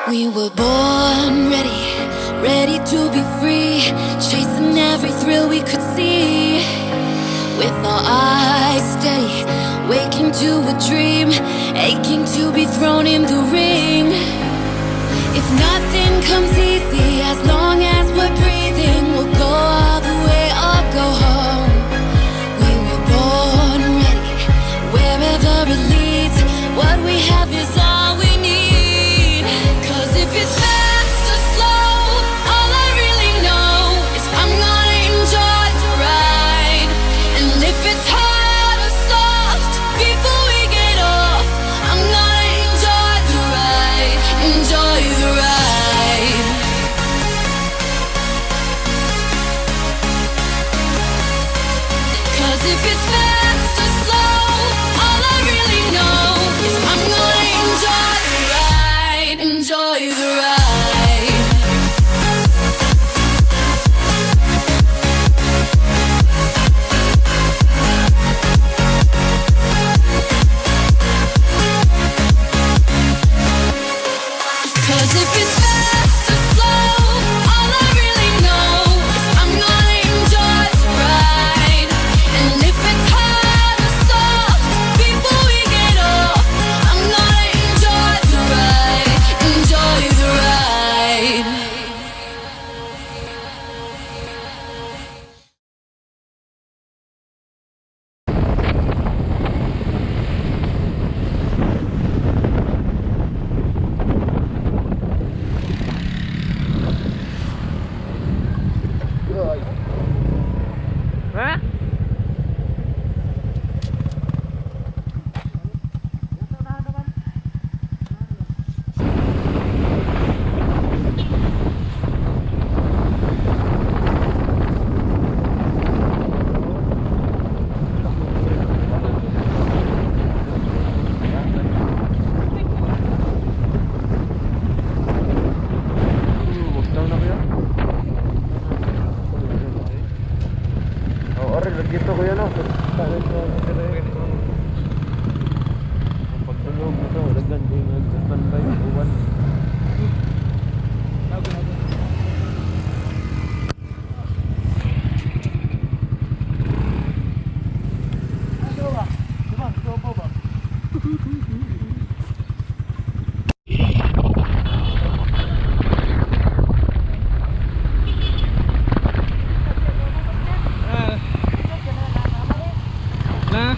We were born ready, ready to be free, chasing every thrill we could see. With our eyes steady, waking to a dream, aching to be thrown in the ring. If nothing comes easy, as long as we're breathing, we'll go all the way or go home. We were born ready, wherever it leads, what we have is all we need. 'Cause if it's fast or slow, all I really know is I'm gonna enjoy the ride. And if it's hard or soft, before we get off, I'm gonna enjoy the ride, enjoy the ride. 'Cause if it's fast or slow, all I really know is I'm gonna enjoy the ride, enjoy the ride. Cause if it's fast or slow, all I really know is I'm gonna enjoy the ride. And if it's hard or soft, before we get off, I'm gonna enjoy the ride, enjoy the ride. Hah? Gitu ko yan, pagtulog mo to, dagdan ko yung nagtantay, uwan. Na